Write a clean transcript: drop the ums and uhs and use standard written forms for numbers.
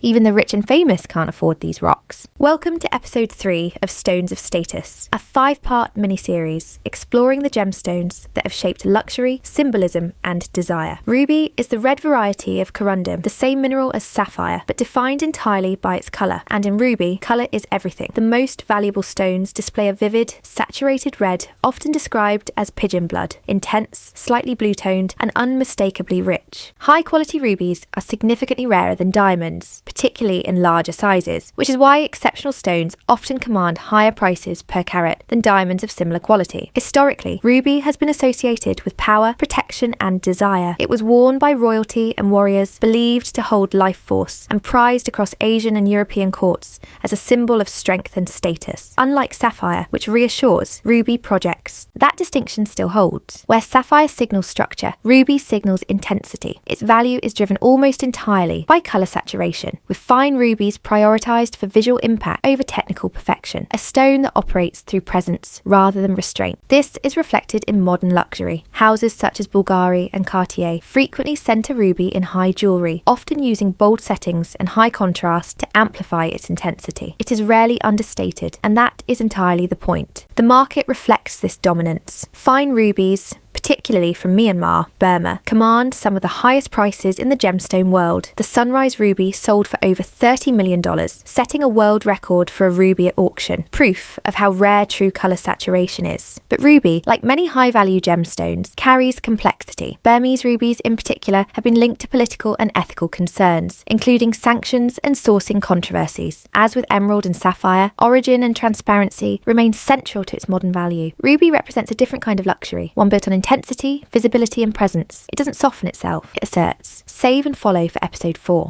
Even the rich and famous can't afford these rocks. Welcome to episode 3 of Stones of Status, a 5-part mini-series exploring the gemstones that have shaped luxury, symbolism, and desire. Ruby is the red variety of corundum, the same mineral as sapphire, but defined entirely by its colour. And in ruby, colour is everything. The most valuable stones display a vivid, saturated red, often described as pigeon blood, intense, slightly blue-toned, and unmistakably rich. High-quality rubies are significantly rarer than diamonds, particularly in larger sizes, which is why exceptional stones often command higher prices per carat than diamonds of similar quality. Historically, ruby has been associated with power, protection, and desire. It was worn by royalty and warriors, believed to hold life force, and prized across Asian and European courts as a symbol of strength and status. Unlike sapphire, which reassures, ruby projects. That distinction still holds. Where sapphire signals structure, ruby signals intensity. Its value is driven almost entirely by colour saturation, with fine rubies prioritised for visual impact over technical perfection, a stone that operates through presence rather than restraint. This is reflected in modern luxury. Houses such as Bulgari and Cartier frequently centre ruby in high jewellery, often using bold settings and high contrast to amplify its intensity. It is rarely understated, and that is entirely the point. The market reflects this dominance. Fine rubies, particularly from Myanmar, Burma, command some of the highest prices in the gemstone world. The Sunrise Ruby sold for over $30 million, setting a world record for a ruby at auction, proof of how rare true colour saturation is. But ruby, like many high-value gemstones, carries complexity. Burmese rubies in particular have been linked to political and ethical concerns, including sanctions and sourcing controversies. As with emerald and sapphire, origin and transparency remain central to its modern value. Ruby represents a different kind of luxury, one built on intensity, visibility, and presence. It doesn't soften itself, it asserts. Save and follow for episode 4.